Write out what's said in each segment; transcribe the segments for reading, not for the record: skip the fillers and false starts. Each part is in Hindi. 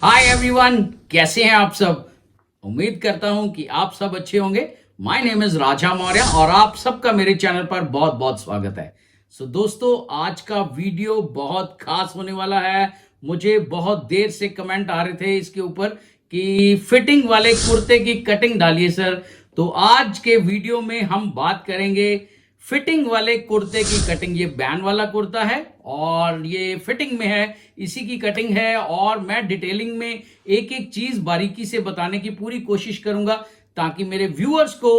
हाय एवरीवन, कैसे हैं आप सब। उम्मीद करता हूं कि आप सब अच्छे होंगे। माय नेम इज राजा मौर्य और आप सबका मेरे चैनल पर बहुत बहुत स्वागत है। दोस्तों, आज का वीडियो बहुत खास होने वाला है। मुझे बहुत देर से कमेंट आ रहे थे इसके ऊपर कि फिटिंग वाले कुर्ते की कटिंग डालिए सर। तो आज के वीडियो में हम बात करेंगे फिटिंग वाले कुर्ते की कटिंग। ये बैन वाला कुर्ता है और ये फिटिंग में है, इसी की कटिंग है। और मैं डिटेलिंग में एक एक चीज बारीकी से बताने की पूरी कोशिश करूंगा ताकि मेरे व्यूअर्स को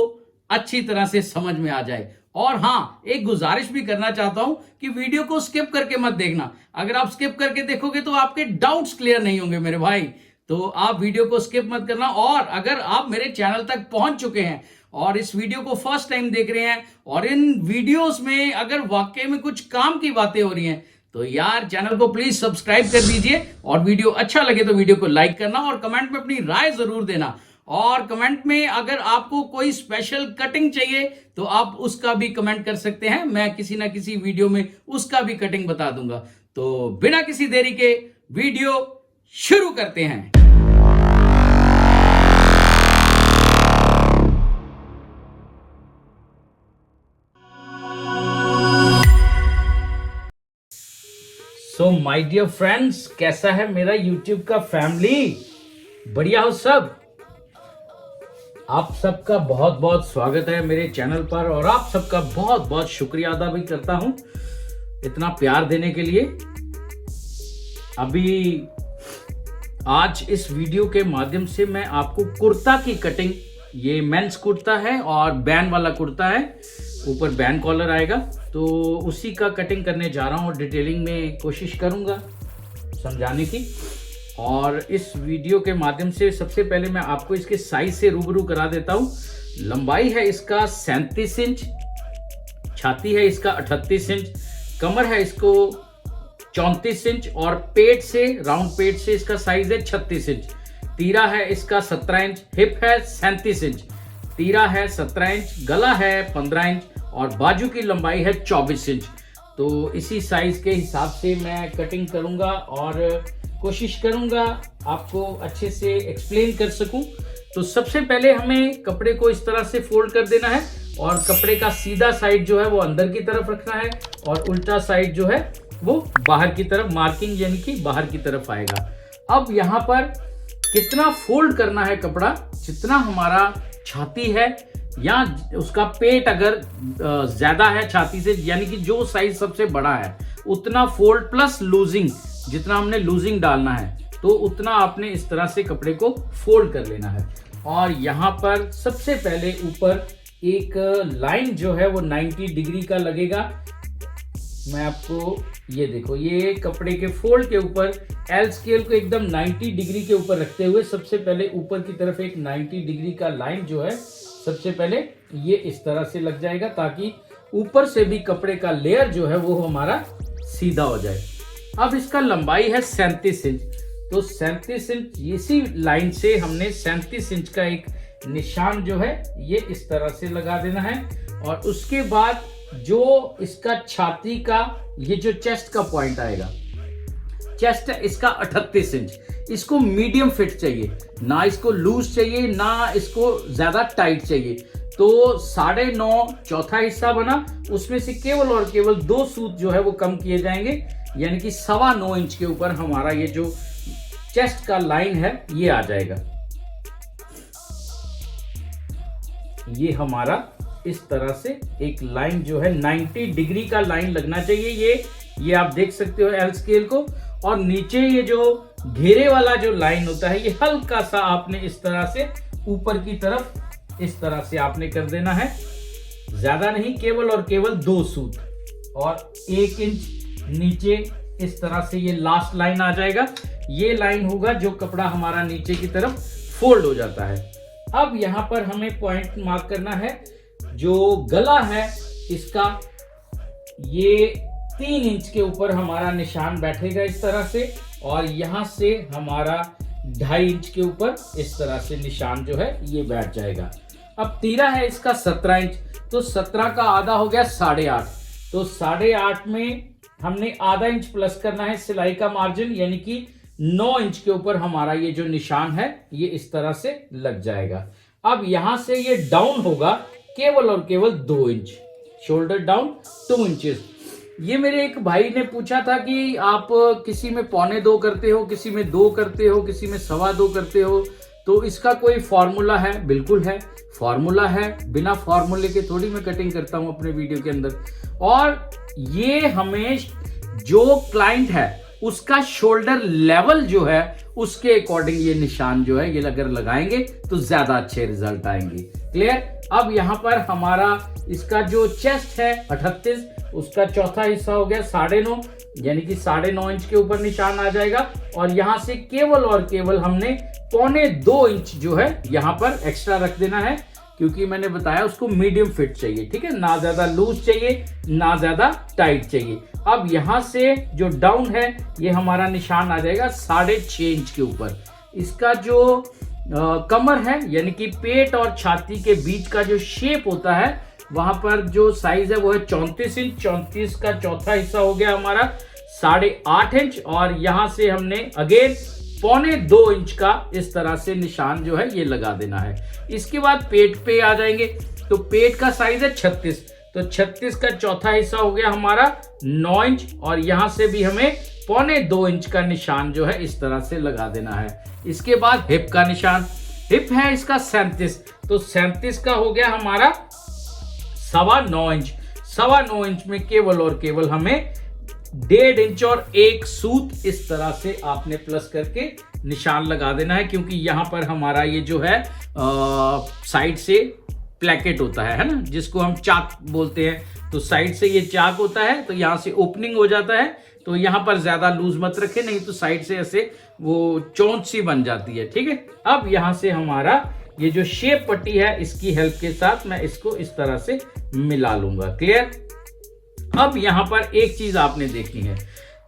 अच्छी तरह से समझ में आ जाए। और हाँ, एक गुजारिश भी करना चाहता हूं कि वीडियो को स्किप करके मत देखना। अगर आप स्किप करके देखोगे तो आपके डाउट्स क्लियर नहीं होंगे मेरे भाई। तो आप वीडियो को स्किप मत करना। और अगर आप मेरे चैनल तक पहुंच चुके हैं और इस वीडियो को फर्स्ट टाइम देख रहे हैं और इन वीडियोस में अगर वाकई में कुछ काम की बातें हो रही हैं तो यार चैनल को प्लीज सब्सक्राइब कर दीजिए। और वीडियो अच्छा लगे तो वीडियो को लाइक करना और कमेंट में अपनी राय जरूर देना। और कमेंट में अगर आपको कोई स्पेशल कटिंग चाहिए तो आप उसका भी कमेंट कर सकते हैं। मैं किसी ना किसी वीडियो में उसका भी कटिंग बता दूंगा। तो बिना किसी देरी के वीडियो शुरू करते हैं। सो माय डियर फ्रेंड्स, कैसा है मेरा यूट्यूब का फैमिली? बढ़िया हो सब? आप सबका बहुत बहुत स्वागत है मेरे चैनल पर और आप सबका बहुत बहुत शुक्रिया अदा भी करता हूं इतना प्यार देने के लिए। अभी आज इस वीडियो के माध्यम से मैं आपको कुर्ता की कटिंग, ये मेंस कुर्ता है और बैन वाला कुर्ता है, ऊपर बैन कॉलर आएगा, तो उसी का कटिंग करने जा रहा हूँ। डिटेलिंग में कोशिश करूंगा समझाने की। और इस वीडियो के माध्यम से सबसे पहले मैं आपको इसके साइज से रूबरू करा देता हूँ। लंबाई है इसका 37 इंच, छाती है इसका 38 इंच, कमर है इसको 34 इंच और पेट से, राउंड पेट से इसका साइज है 36 इंच। तीरा है इसका 17 इंच, हिप है 37 इंच, तीरा है 17 इंच, गला है 15 इंच और बाजू की लंबाई है 24 इंच। तो इसी साइज के हिसाब से मैं कटिंग करूंगा और कोशिश करूंगा आपको अच्छे से एक्सप्लेन कर सकूं। तो सबसे पहले हमें कपड़े को इस तरह से फोल्ड कर देना है और कपड़े का सीधा साइड जो है वो अंदर की तरफ रखना है और उल्टा साइड जो है वो बाहर की तरफ, मार्किंग यानी कि बाहर की तरफ आएगा। अब यहाँ पर कितना फोल्ड करना है कपड़ा, जितना हमारा छाती है या उसका पेट अगर ज्यादा है छाती से, यानी कि जो साइज सबसे बड़ा है उतना फोल्ड प्लस लूजिंग, जितना हमने लूजिंग डालना है तो उतना आपने इस तरह से कपड़े को फोल्ड कर लेना है। और यहाँ पर सबसे पहले ऊपर एक लाइन जो है वो 90 डिग्री का लगेगा। मैं आपको ये देखो, ये कपड़े के फोल्ड के ऊपर एल स्केल को एकदम 90 डिग्री के ऊपर रखते हुए सबसे पहले ऊपर की तरफ एक 90 डिग्री का लाइन जो है सबसे पहले ये इस तरह से लग जाएगा ताकि ऊपर से भी कपड़े का लेयर जो है वो हमारा सीधा हो जाए। अब इसका लंबाई है 37 इंच, तो 37 इंच इसी लाइन से हमने 37 इंच का एक निशान जो है ये इस तरह से लगा देना है। और उसके बाद जो इसका छाती का ये जो चेस्ट का पॉइंट आएगा, चेस्ट है इसका 38 इंच, इसको मीडियम फिट चाहिए, ना इसको लूज चाहिए ना इसको ज्यादा टाइट चाहिए। तो 9.5 चौथा हिस्सा बना, उसमें से केवल और केवल 2 सूत जो है वो कम किए जाएंगे, यानी कि 9.25 इंच के ऊपर हमारा ये जो चेस्ट का लाइन है ये आ जाएगा। ये हमारा इस तरह से एक लाइन जो है 90 डिग्री का लाइन लगना चाहिए। ये आप देख सकते हो एल स्केल को। और नीचे ये जो घेरे वाला जो लाइन होता है ये हल्का सा आपने इस तरह से ऊपर की तरफ इस तरह से आपने कर देना है, ज्यादा नहीं, केवल और केवल 2 सूत। और 1 इंच नीचे इस तरह से ये लास्ट लाइन आ जाएगा। ये लाइन होगा जो कपड़ा हमारा नीचे की तरफ फोल्ड हो जाता है। अब यहाँ पर हमें पॉइंट मार्क करना है। जो गला है इसका ये 3 इंच के ऊपर हमारा निशान बैठेगा इस तरह से, और यहां से हमारा 2.5 इंच के ऊपर इस तरह से निशान जो है ये बैठ जाएगा। अब तीरा है इसका 17 इंच, तो 17 का आधा हो गया 8.5, तो 8.5 में हमने आधा इंच प्लस करना है सिलाई का मार्जिन, यानी कि 9 इंच के ऊपर हमारा ये जो निशान है ये इस तरह से लग जाएगा। अब यहां से ये डाउन होगा केवल और केवल 2 इंच, शोल्डर डाउन 2 इंचेस। ये मेरे एक भाई ने पूछा था कि आप किसी में 1.25 करते हो, किसी में 2 करते हो, किसी में 2.25 करते हो, तो इसका कोई फॉर्मूला है? बिल्कुल है, फॉर्मूला है। बिना फॉर्मूले के थोड़ी मैं कटिंग करता हूं अपने वीडियो के अंदर। और ये हमें जो क्लाइंट है उसका शोल्डर लेवल जो है उसके अकॉर्डिंग ये निशान जो है ये अगर लगाएंगे तो ज्यादा अच्छे रिजल्ट आएंगे। क्लियर? अब यहां पर हमारा इसका जो चेस्ट है 38, उसका चौथा हिस्सा हो गया 9.5, यानी कि 9.5 इंच के ऊपर निशान आ जाएगा। और यहां से केवल और केवल हमने 1.25 इंच जो है यहां पर एक्स्ट्रा रख देना है, क्योंकि मैंने बताया उसको मीडियम फिट चाहिए। ठीक है, ना ज्यादा लूज चाहिए ना ज्यादा टाइट चाहिए। अब यहां से जो डाउन है ये हमारा निशान आ जाएगा 6.5 इंच के ऊपर। इसका जो कमर है यानी कि पेट और छाती के बीच का जो शेप होता है वहां पर जो साइज है वो है 34 इंच। 34 का चौथा हिस्सा हो गया हमारा 8.5 इंच। और यहां से हमने अगेन 1.25 इंच का इस तरह से निशान जो है ये लगा देना है। इसके बाद पेट पे आ जाएंगे, तो पेट का साइज है 36, तो 36 का चौथा हिस्सा हो गया हमारा 9 इंच। और यहां से भी हमें 1.25 इंच का निशान जो है इस तरह से लगा देना है। इसके बाद हिप का निशान, हिप है इसका 37, तो 37 का हो गया हमारा 9.25 इंच। 9.25 इंच में केवल और केवल हमें 1.5 इंच और 1 सूत इस तरह से आपने प्लस करके निशान लगा देना है, क्योंकि यहां पर हमारा ये जो है साइड से प्लेकेट होता है ना, जिसको हम चाक बोलते हैं। तो साइड से ये चाक होता है, तो यहां से ओपनिंग हो जाता है, तो यहां पर ज्यादा लूज मत रखें, नहीं तो साइड से ऐसे वो चोंच सी बन जाती है। ठीक है, अब यहां से हमारा ये जो शेप पट्टी है इसकी हेल्प के साथ मैं इसको इस तरह से मिला लूंगा। क्लियर? अब यहां पर एक चीज आपने देखनी है,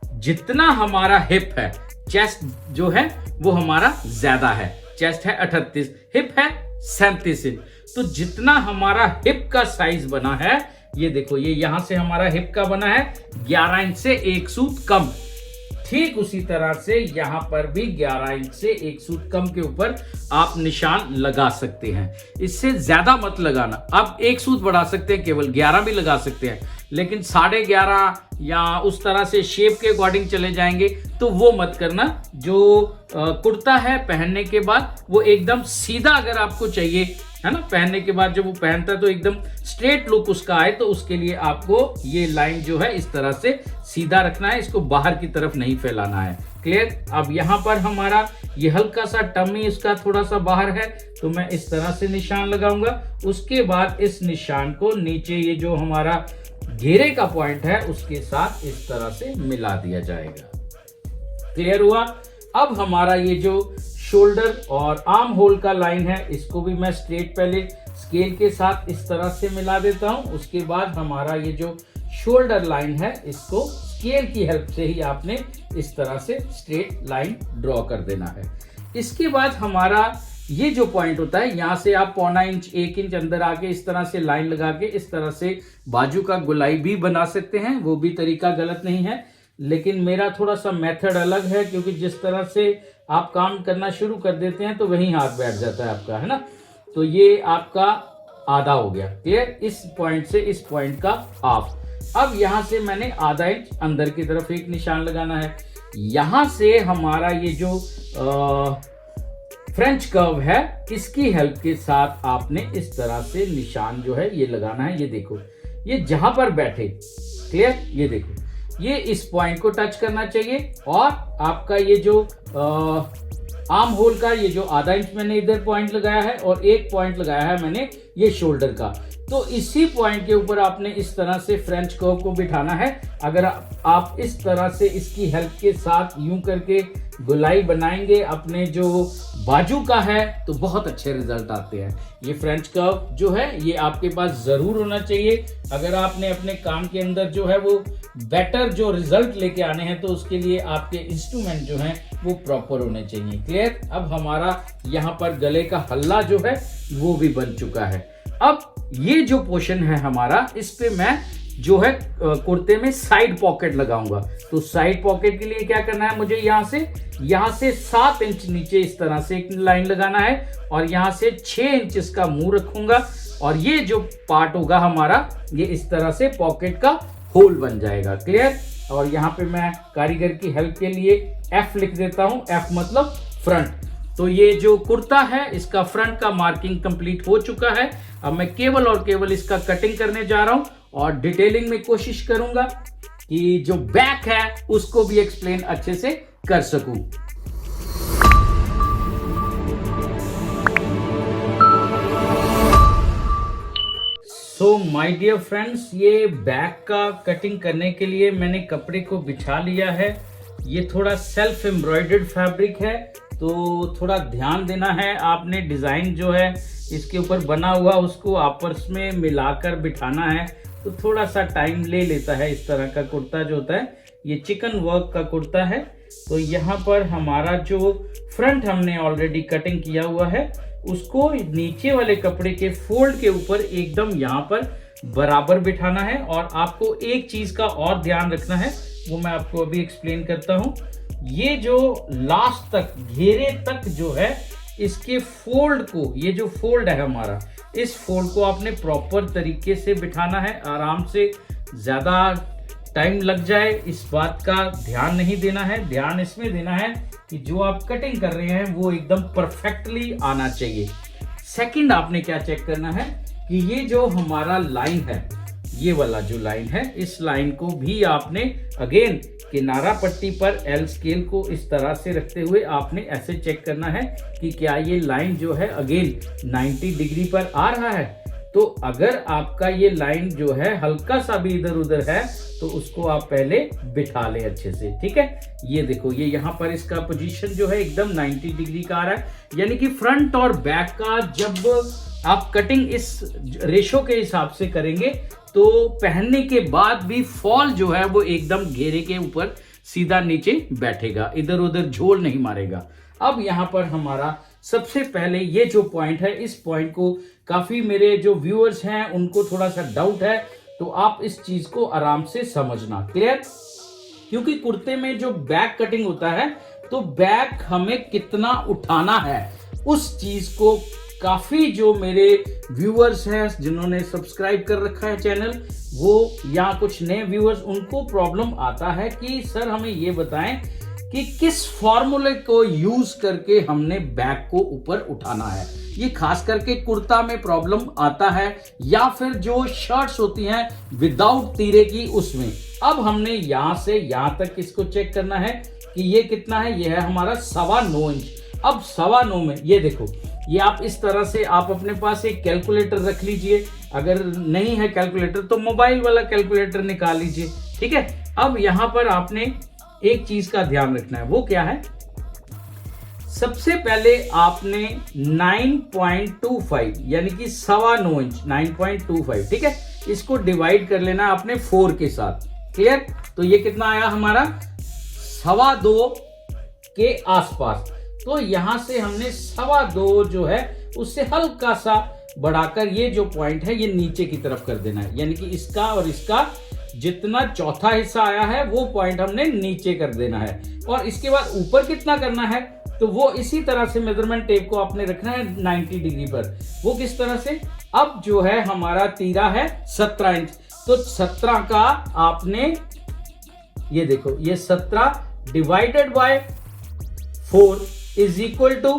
जितना हमारा हिप है, चेस्ट जो है वो हमारा ज्यादा है। चेस्ट है 38, हिप है 37 इंच। तो जितना हमारा हिप का साइज बना है, ये देखो, ये यहां से हमारा हिप का बना है 11 इंच से 1 सूत कम। ठीक उसी तरह से यहां पर भी 11 इंच से 1 सूत कम के ऊपर आप निशान लगा सकते हैं। इससे ज्यादा मत लगाना। आप 1 सूत बढ़ा सकते हैं, केवल 11 भी लगा सकते हैं, लेकिन 11.5 या उस तरह से शेप के अकॉर्डिंग चले जाएंगे तो वो मत करना। जो कुर्ता है पहनने के बाद वो एकदम सीधा अगर आपको चाहिए है ना, पहनने के बाद जब वो पहनता है तो एकदम स्ट्रेट लुक उसका आए, तो उसके लिए आपको ये लाइन जो है इस तरह से सीधा रखना है, इसको बाहर की तरफ नहीं फैलाना है। क्लियर? अब यहाँ पर हमारा ये हल्का सा टमी इसका थोड़ा सा बाहर है, तो मैं इस तरह से निशान लगाऊंगा। उसके बाद इस निशान को नीचे ये जो हमारा घेरे का पॉइंट है उसके साथ इस तरह से मिला दिया जाएगा। क्लियर हुआ? अब हमारा ये जो शोल्डर और आर्म होल का लाइन है इसको भी मैं स्ट्रेट पहले स्केल के साथ इस तरह से मिला देता हूं। उसके बाद हमारा ये जो शोल्डर लाइन है इसको स्केल की हेल्प से ही आपने इस तरह से स्ट्रेट लाइन ड्रॉ कर देना है। इसके बाद हमारा ये जो पॉइंट होता है, यहां से आप 0.25 इंच 1 इंच अंदर आके इस तरह से लाइन लगा के इस तरह से बाजू का गोलाई भी बना सकते हैं, वो भी तरीका गलत नहीं है। लेकिन मेरा थोड़ा सा मेथड अलग है, क्योंकि जिस तरह से आप काम करना शुरू कर देते हैं तो वहीं हाथ बैठ जाता है आपका, है ना। तो ये आपका आधा हो गया। क्लियर? इस पॉइंट से इस पॉइंट का हाफ। अब यहां से मैंने आधा इंच अंदर की तरफ एक निशान लगाना है। यहां से हमारा ये जो फ्रेंच कर्व है इसकी हेल्प के साथ आपने इस तरह से निशान जो है ये लगाना है। ये देखो, ये जहां पर बैठे, क्लियर? ये देखो, ये इस पॉइंट को टच करना चाहिए। और आपका ये जो आर्म होल का ये जो आधा इंच मैंने इधर पॉइंट लगाया है और एक पॉइंट लगाया है मैंने ये शोल्डर का, तो इसी पॉइंट के ऊपर आपने इस तरह से फ्रेंच कर्व को बिठाना है। अगर आप इस तरह से इसकी हेल्प के साथ यूं करके गोलाई बनाएंगे अपने जो बाजू का है तो बहुत अच्छे रिजल्ट आते हैं। ये फ्रेंच कर्व जो है ये आपके पास जरूर होना चाहिए। अगर आपने अपने काम के अंदर जो है वो बेटर जो रिजल्ट लेके आने हैं तो उसके लिए आपके इंस्ट्रूमेंट जो हैं वो प्रॉपर होने चाहिए। क्लियर? अब हमारा यहाँ पर गले का हल्ला जो है वो भी बन चुका है। अब ये जो पोर्शन है हमारा, इस पे मैं जो है कुर्ते में साइड पॉकेट लगाऊंगा। तो साइड पॉकेट के लिए क्या करना है, मुझे यहाँ से 7 इंच नीचे इस तरह से एक लाइन लगाना है और यहाँ से 6 इंच इसका मुंह रखूंगा और ये जो पार्ट होगा हमारा, ये इस तरह से पॉकेट का होल बन जाएगा। क्लियर। और यहाँ पे मैं कारीगर की हेल्प के लिए F लिख देता हूँ। F मतलब फ्रंट। तो ये जो कुर्ता है इसका फ्रंट का मार्किंग कंप्लीट हो चुका है। अब मैं केवल और केवल इसका कटिंग करने जा रहा हूं और डिटेलिंग में कोशिश करूंगा कि जो बैक है उसको भी एक्सप्लेन अच्छे से कर सकूं। सो माय डियर फ्रेंड्स, ये बैक का कटिंग करने के लिए मैंने कपड़े को बिछा लिया है। ये थोड़ा सेल्फ एम्ब्रॉयडर्ड फैब्रिक है, तो थोड़ा ध्यान देना है आपने। डिज़ाइन जो है इसके ऊपर बना हुआ उसको आपस में मिलाकर बिठाना है, तो थोड़ा सा टाइम ले लेता है। इस तरह का कुर्ता जो होता है ये चिकन वर्क का कुर्ता है। तो यहाँ पर हमारा जो फ्रंट हमने ऑलरेडी कटिंग किया हुआ है उसको नीचे वाले कपड़े के फोल्ड के ऊपर एकदम यहाँ पर बराबर बिठाना है। और आपको एक चीज़ का और ध्यान रखना है, वो मैं आपको अभी एक्सप्लेन करता हूँ। ये जो लास्ट तक घेरे तक जो है इसके फोल्ड को, ये जो फोल्ड है हमारा, इस फोल्ड को आपने प्रॉपर तरीके से बिठाना है। आराम से, ज़्यादा टाइम लग जाए इस बात का ध्यान नहीं देना है। ध्यान इसमें देना है कि जो आप कटिंग कर रहे हैं वो एकदम परफेक्टली आना चाहिए। सेकंड आपने क्या चेक करना है कि ये जो हमारा लाइन है, ये वाला जो लाइन है, इस लाइन को भी आपने अगेन किनारा पट्टी पर एल स्केल को इस तरह से रखते हुए आपने ऐसे चेक करना है कि क्या ये लाइन जो है अगेन 90 डिग्री पर आ रहा है। तो अगर आपका ये लाइन जो है हल्का सा भी इधर उधर है तो उसको आप पहले बिठा ले अच्छे से। ठीक है, ये देखो, ये यहाँ पर इसका पोजीशन जो है एकदम 90 डिग्री का आ रहा है। यानी कि फ्रंट और बैक का जब आप कटिंग इस रेशो के हिसाब से करेंगे तो पहनने के बाद भी फॉल जो है वो एकदम घेरे के ऊपर सीधा नीचे बैठेगा, इधर उधर झोल नहीं मारेगा। अब यहाँ पर हमारा सबसे पहले ये जो पॉइंट है, इस पॉइंट को काफी मेरे जो व्यूअर्स हैं उनको थोड़ा सा डाउट है, तो आप इस चीज को आराम से समझना। क्लियर। क्योंकि कुर्ते में जो बैक कटिंग होता है तो बैक हमें कितना उठाना है उस चीज को काफी जो मेरे व्यूअर्स हैं जिन्होंने सब्सक्राइब कर रखा है चैनल, वो या कुछ नए व्यूअर्स, उनको प्रॉब्लम आता है कि सर हमें ये बताएं कि किस फॉर्मूले को यूज करके हमने बैक को ऊपर उठाना है। ये खास करके कुर्ता में प्रॉब्लम आता है या फिर जो शर्ट्स होती हैं विदाउट तीरे की, उसमें। अब हमने यहां से यहां तक इसको चेक करना है कि ये कितना है। ये है हमारा 9.25 इंच। अब 9.25 में ये देखो, ये आप इस तरह से आप अपने पास एक कैलकुलेटर रख लीजिए। अगर नहीं है कैलकुलेटर तो मोबाइल वाला कैलकुलेटर निकाल लीजिए। ठीक है। अब यहां पर आपने एक चीज का ध्यान रखना है, वो क्या है, सबसे पहले आपने 9.25 यानी कि 9.25 इंच, 9.25, ठीक है, इसको डिवाइड कर लेना आपने 4 के साथ। क्लियर। तो ये कितना आया हमारा 2.25 के आसपास। तो यहां से हमने 2.25 जो है उससे हल्का सा बढ़ाकर ये जो पॉइंट है ये नीचे की तरफ कर देना है। यानी कि इसका और इसका जितना चौथा हिस्सा आया है वो पॉइंट हमने नीचे कर देना है। और इसके बाद ऊपर कितना करना है, तो वो इसी तरह से मेजरमेंट टेप को आपने रखना है 90 डिग्री पर। वो किस तरह से, अब जो है हमारा तीरा है 17 इंच, तो 17 का आपने ये देखो, ये 17 divided by 4 is equal to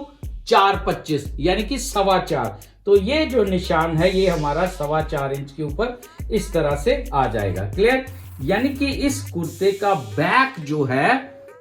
4.25 यानी कि 4.25। तो ये जो निशान है ये हमारा 4.25 इंच के ऊपर इस तरह से आ जाएगा। क्लियर। यानी कि इस कुर्ते का बैक जो है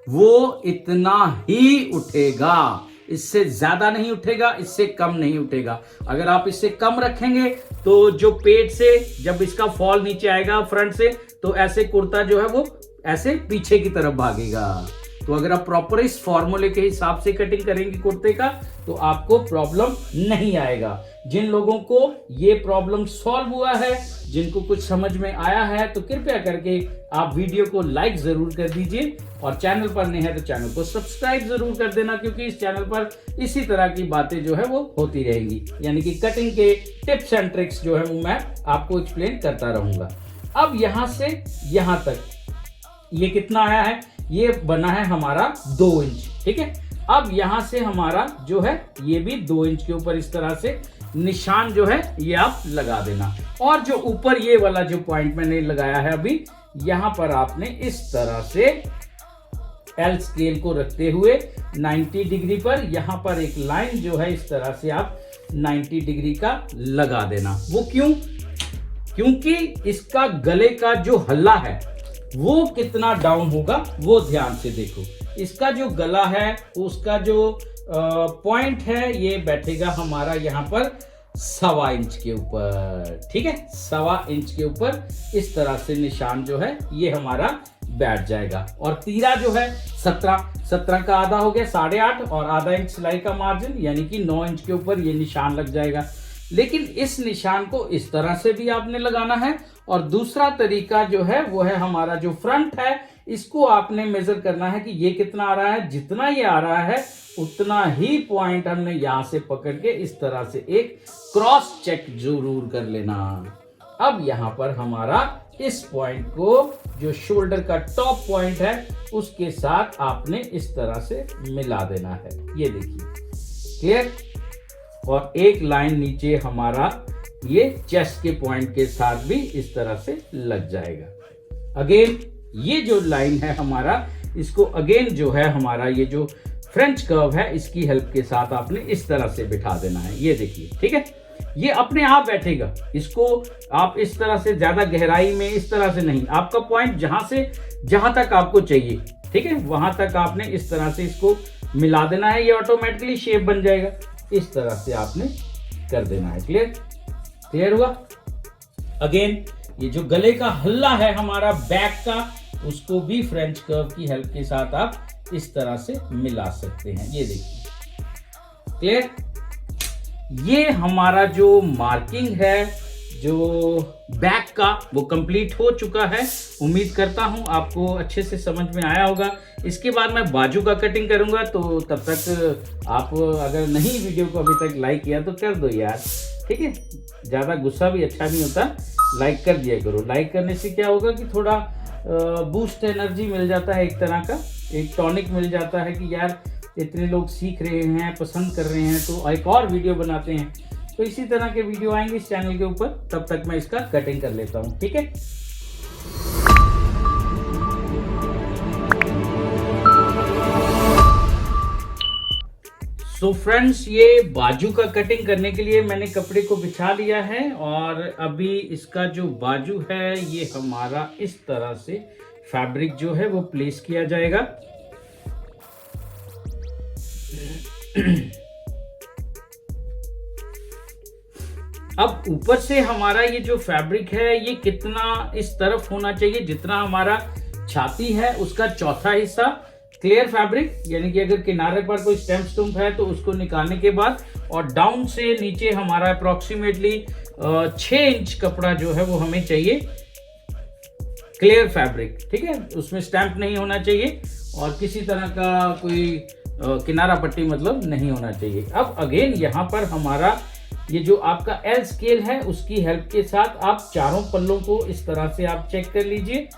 वो इतना ही उठेगा, इससे ज्यादा नहीं उठेगा, इससे कम नहीं उठेगा। अगर आप इससे कम रखेंगे तो जो पेट से जब इसका फॉल नीचे आएगा फ्रंट से, तो ऐसे कुर्ता जो है वो ऐसे पीछे की तरफ भागेगा। तो अगर आप प्रॉपर इस फॉर्मूले के हिसाब से कटिंग करेंगे कुर्ते का तो आपको प्रॉब्लम नहीं आएगा। जिन लोगों को ये प्रॉब्लम सॉल्व हुआ है, जिनको कुछ समझ में आया है, तो कृपया करके आप वीडियो को लाइक जरूर कर दीजिए और चैनल पर नए हैं तो चैनल को सब्सक्राइब जरूर कर देना, क्योंकि इस चैनल पर इसी तरह की बातें जो है वो होती रहेंगी। यानी कि कटिंग के टिप्स एंड ट्रिक्स जो है वो मैं आपको एक्सप्लेन करता रहूंगा। अब यहां से यहां तक ये कितना आया है, ये बना है हमारा 2 इंच। ठीक है, अब यहां से हमारा जो है ये भी 2 इंच के ऊपर इस तरह से निशान जो है ये आप लगा देना। और जो ऊपर ये वाला जो पॉइंट मैंने लगाया है अभी, यहां पर आपने इस तरह से एल स्केल को रखते हुए 90 डिग्री पर यहां पर एक लाइन जो है इस तरह से आप 90 डिग्री का लगा देना। वो क्यों? क्योंकि इसका गले का जो हल्ला है वो कितना डाउन होगा वो ध्यान से देखो। इसका जो गला है उसका जो पॉइंट है ये बैठेगा हमारा यहाँ पर 1.25 इंच के ऊपर। ठीक है, 1.25 इंच के ऊपर इस तरह से निशान जो है ये हमारा बैठ जाएगा। और तीरा जो है 17 का आधा हो गया 8.5 और आधा इंच सिलाई का मार्जिन यानी कि 9 इंच के ऊपर ये निशान लग जाएगा। लेकिन इस निशान को इस तरह से भी आपने लगाना है। और दूसरा तरीका जो है वो है हमारा जो फ्रंट है, इसको आपने मेजर करना है कि ये कितना आ रहा है। जितना ये आ रहा है उतना ही पॉइंट हमने यहां से पकड़ के इस तरह से एक क्रॉस चेक जरूर कर लेना। अब यहां पर हमारा इस पॉइंट को जो शोल्डर का टॉप पॉइंट है उसके साथ आपने इस तरह से मिला देना है। ये देखिए, क्लियर। और एक लाइन नीचे हमारा ये चेस्ट के पॉइंट के साथ भी इस तरह से लग जाएगा। अगेन ये जो लाइन है हमारा, इसको अगेन जो है हमारा ये जो फ्रेंच कर्व है इसकी हेल्प के साथ आपने इस तरह से बिठा देना है। ये देखिए, ठीक है, ये अपने आप बैठेगा। इसको आप इस तरह से ज्यादा गहराई में इस तरह से नहीं, आपका पॉइंट जहां तक आपको चाहिए, ठीक है, वहां तक आपने इस तरह से इसको मिला देना है। ये ऑटोमेटिकली शेप बन जाएगा। इस तरह से आपने कर देना है। क्लियर हुआ। अगेन ये जो गले का हल्ला है हमारा बैक का, उसको भी फ्रेंच कर्व की हेल्प के साथ आप इस तरह से मिला सकते हैं। ये देखिए, क्लियर। ये हमारा जो मार्किंग है जो बैक का वो कंप्लीट हो चुका है। उम्मीद करता हूं आपको अच्छे से समझ में आया होगा। इसके बाद मैं बाजू का कटिंग करूंगा, तो तब तक आप अगर नहीं वीडियो को अभी तक लाइक किया तो कर दो यार, ठीक है। ज़्यादा गुस्सा भी अच्छा नहीं होता, लाइक कर दिया करो। लाइक करने से क्या होगा कि थोड़ा बूस्ट एनर्जी मिल जाता है, एक तरह का एक टॉनिक मिल जाता है कि यार इतने लोग सीख रहे हैं, पसंद कर रहे हैं, तो एक और वीडियो बनाते हैं। तो इसी तरह के वीडियो आएंगे इस चैनल के ऊपर। तब तक मैं इसका कटिंग कर लेता हूं, ठीक है। सो फ्रेंड्स, ये बाजू का कटिंग करने के लिए मैंने कपड़े को बिछा लिया है और अभी इसका जो बाजू है ये हमारा इस तरह से फैब्रिक जो है वो प्लेस किया जाएगा। अब ऊपर से हमारा ये जो फैब्रिक है ये कितना इस तरफ होना चाहिए, जितना हमारा छाती है उसका चौथा हिस्सा क्लियर फैब्रिक, यानी कि अगर किनारे पर कोई स्टेम स्टम्प है तो उसको निकालने के बाद और डाउन से नीचे हमारा अप्रोक्सीमेटली 6 इंच कपड़ा जो है वो हमें चाहिए क्लियर फैब्रिक, ठीक है। उसमें स्टैंप नहीं होना चाहिए और किसी तरह का कोई किनारा पट्टी मतलब नहीं होना चाहिए। अब अगेन यहाँ पर हमारा ये जो आपका एल स्केल है उसकी हेल्प के साथ आप चारों पल्लों को इस तरह से आप चेक कर लीजिए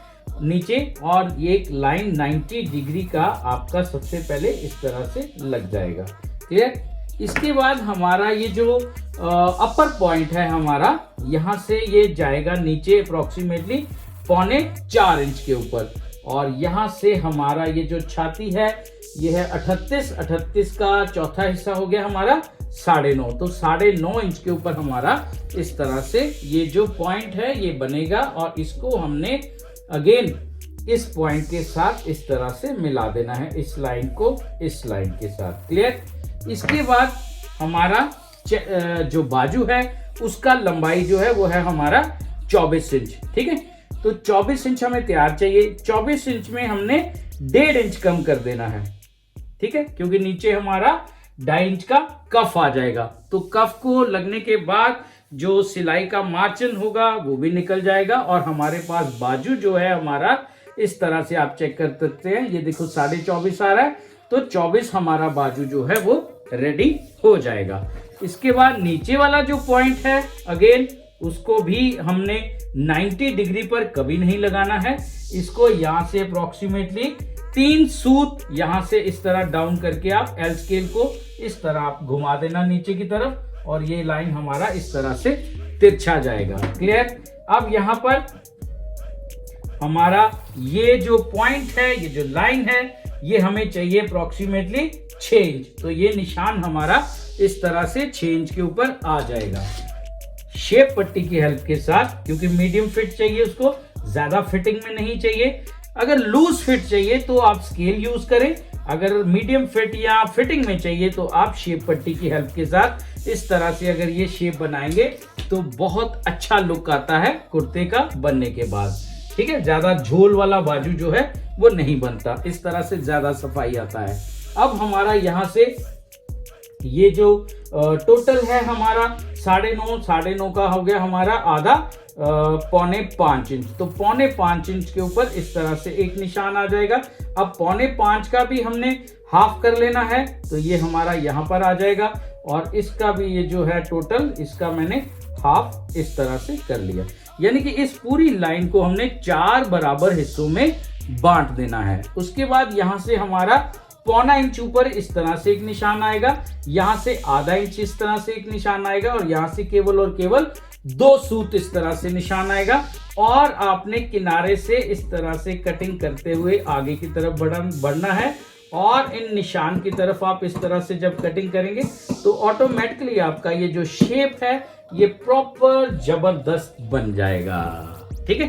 नीचे, और ये एक लाइन 90 डिग्री का आपका सबसे पहले इस तरह से लग जाएगा, क्लियर। इसके बाद हमारा ये जो अपर पॉइंट है हमारा, यहाँ से ये जाएगा नीचे अप्रोक्सीमेटली 3.25 इंच के ऊपर, और यहाँ से हमारा ये जो छाती है ये है 38 का चौथा हिस्सा हो गया हमारा 9.5, तो 9.5 इंच के ऊपर हमारा इस तरह से ये जो पॉइंट है ये बनेगा। और इसको हमने अगेन इस पॉइंट के साथ इस तरह से मिला देना है, इस लाइन को इस लाइन के साथ, क्लियर। इसके बाद हमारा जो बाजू है उसका लंबाई जो है वो है हमारा 24 इंच, ठीक है। तो 24 इंच हमें तैयार चाहिए। 24 इंच में हमने 1.5 इंच कम कर देना है, ठीक है, क्योंकि नीचे हमारा 2.5 इंच का कफ आ जाएगा। तो कफ को लगने के बाद जो सिलाई का मार्जिन होगा वो भी निकल जाएगा और हमारे पास बाजू जो है हमारा इस तरह से आप चेक कर सकते हैं। ये देखो 24.5 आ रहा है, तो 24 हमारा बाजू जो है वो रेडी हो जाएगा। इसके बाद नीचे वाला जो पॉइंट है अगेन उसको भी हमने 90 डिग्री पर कभी नहीं लगाना है। इसको यहां से अप्रोक्सीमेटली 3 सूत यहां से इस तरह डाउन करके आप एल स्केल को इस तरह आप घुमा देना नीचे की तरफ, और ये लाइन हमारा इस तरह से तिरछा जाएगा। क्लियर? अब यहां पर हमारा ये जो पॉइंट है, ये जो लाइन है, ये हमें चाहिए अप्रोक्सीमेटली 6 इंच। तो ये निशान हमारा इस तरह से 6 इंच के ऊपर आ जाएगा शेप पट्टी की हेल्प के साथ, क्योंकि मीडियम फिट चाहिए उसको, ज्यादा फिटिंग में नहीं चाहिए। अगर लूज फिट चाहिए तो आप स्केल यूज करें, अगर मीडियम फिट या फिटिंग में चाहिए तो आप शेप पट्टी की हेल्प के साथ इस तरह से अगर ये शेप बनाएंगे तो बहुत अच्छा लुक आता है कुर्ते का बनने के बाद। ठीक है, ज्यादा झोल वाला बाजू जो है वो नहीं बनता, इस तरह से ज्यादा सफाई आता है। अब हमारा यहाँ से ये जो टोटल है हमारा 9.5 का हो गया हमारा आधा 4.25 इंच। तो 4.25 इंच के ऊपर इस तरह से एक निशान आ जाएगा। अब 4.25 का भी हमने हाफ कर लेना है, तो ये हमारा यहाँ पर आ जाएगा, और इसका भी ये जो है टोटल, इसका मैंने हाफ इस तरह से कर लिया। यानी कि इस पूरी लाइन को हमने 4 बराबर हिस्सों में बांट देना है। उसके बाद यहां से हमारा 1.25 इंच ऊपर इस तरह से एक निशान आएगा, यहां से आधा इंच इस तरह से एक निशान आएगा, और यहां से केवल और केवल 2 सूत इस तरह से निशान आएगा। और आपने किनारे से इस तरह से कटिंग करते हुए आगे की तरफ बढ़ना है, और इन निशान की तरफ आप इस तरह से जब कटिंग करेंगे तो ऑटोमेटिकली आपका ये जो शेप है ये प्रॉपर जबरदस्त बन जाएगा। ठीक है,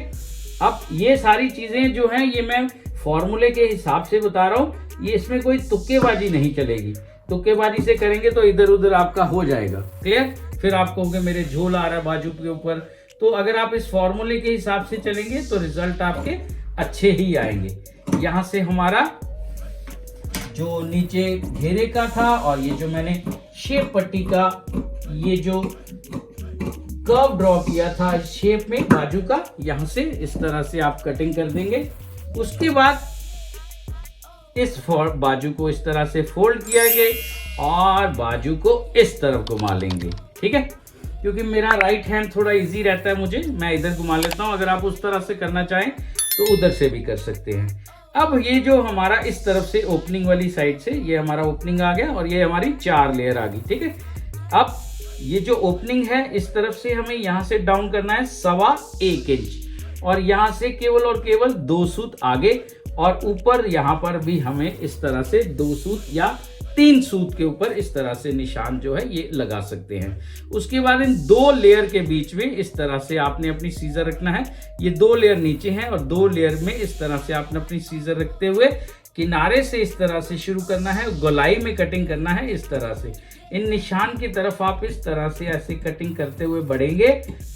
अब ये सारी चीजें जो हैं ये मैं फॉर्मूले के हिसाब से बता रहा हूं, ये इसमें कोई तुक्केबाजी नहीं चलेगी। तुक्केबाजी से करेंगे तो इधर उधर आपका हो जाएगा। क्लियर? फिर आप कहोगे मेरे झोल आ रहा है बाजू के ऊपर। तो अगर आप इस फॉर्मूले के हिसाब से चलेंगे तो रिजल्ट आपके अच्छे ही आएंगे। यहां से हमारा जो नीचे घेरे का था और ये जो मैंने शेप पट्टी का ये जो कर्व ड्रॉ किया था इस शेप में बाजू का, यहां से इस तरह से आप कटिंग कर देंगे। उसके बाद इस बाजू को इस तरह से फोल्ड किएंगे और बाजू को इस तरफ घुमा लेंगे। ठीक है, क्योंकि मेरा राइट हैंड थोड़ा इजी रहता है मुझे, मैं इधर घुमा लेता हूं। अगर आप उस तरह से करना चाहें तो उधर से भी कर सकते हैं। अब ये जो हमारा इस तरफ से ओपनिंग वाली साइड से ये हमारा ओपनिंग आ गया और ये हमारी 4 लेयर आ गई। ठीक है, अब ये जो ओपनिंग है इस तरफ से हमें यहां से डाउन करना है 1.25 इंच, और यहां से केवल और केवल 2 सूत आगे, और ऊपर यहां पर भी हमें इस तरह से 2 सूत या 3 सूत के ऊपर इस तरह से निशान जो है ये लगा सकते हैं। उसके बाद इन 2 लेयर के बीच में इस तरह से आपने अपनी सीजर रखना है। ये 2 लेयर नीचे हैं और 2 लेयर में इस तरह से आपने अपनी सीजर रखते हुए किनारे से इस तरह से शुरू करना है, गोलाई में कटिंग करना है इस तरह से। इन निशान की तरफ आप इस तरह से ऐसे कटिंग करते हुए बढ़ेंगे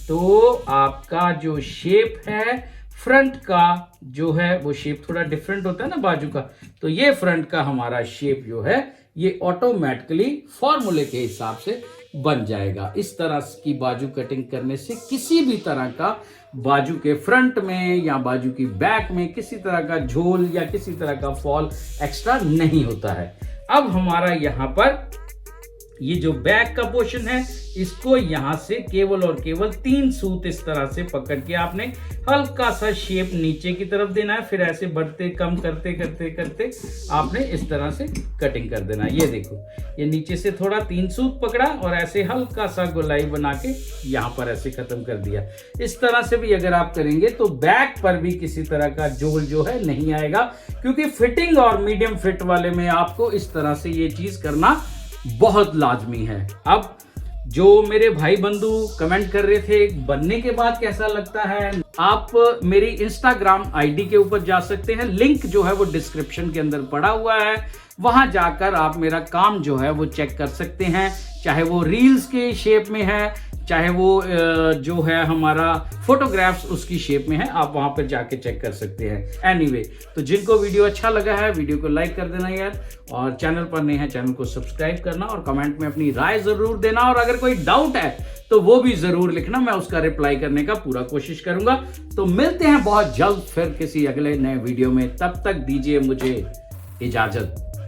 तो आपका जो शेप है फ्रंट का जो है वो शेप थोड़ा डिफरेंट होता है ना बाजू का, तो ये फ्रंट का हमारा शेप जो है ये ऑटोमेटिकली फॉर्मूले के हिसाब से बन जाएगा। इस तरह की बाजू कटिंग करने से किसी भी तरह का बाजू के फ्रंट में या बाजू की बैक में किसी तरह का झोल या किसी तरह का फॉल एक्स्ट्रा नहीं होता है। अब हमारा यहाँ पर ये जो बैक का पोर्शन है इसको यहां से केवल और केवल 3 सूत इस तरह से पकड़ के आपने हल्का सा शेप नीचे की तरफ देना है, फिर ऐसे बढ़ते कम करते करते करते आपने इस तरह से कटिंग कर देना है। ये देखो, ये नीचे से थोड़ा 3 सूत पकड़ा और ऐसे हल्का सा गोलाई बना के यहां पर ऐसे खत्म कर दिया। इस तरह से भी अगर आप करेंगे तो बैक पर भी किसी तरह का झोल जो है नहीं आएगा, क्योंकि फिटिंग और मीडियम फिट वाले में आपको इस तरह से ये चीज करना बहुत लाजमी है। अब जो मेरे भाई बंधु कमेंट कर रहे थे बनने के बाद कैसा लगता है, आप मेरी इंस्टाग्राम आईडी के ऊपर जा सकते हैं, लिंक जो है वो डिस्क्रिप्शन के अंदर पड़ा हुआ है, वहां जाकर आप मेरा काम जो है वो चेक कर सकते हैं। चाहे वो रील्स के शेप में है, चाहे वो जो है हमारा फोटोग्राफ्स उसकी शेप में है, आप वहां पर जाके चेक कर सकते हैं। एनीवे, तो जिनको वीडियो अच्छा लगा है वीडियो को लाइक कर देना यार, और चैनल पर नए हैं चैनल को सब्सक्राइब करना और कमेंट में अपनी राय जरूर देना, और अगर कोई डाउट है तो वो भी जरूर लिखना, मैं उसका रिप्लाई करने का पूरा कोशिश करूंगा। तो मिलते हैं बहुत जल्द फिर किसी अगले नए वीडियो में, तब तक दीजिए मुझे इजाजत।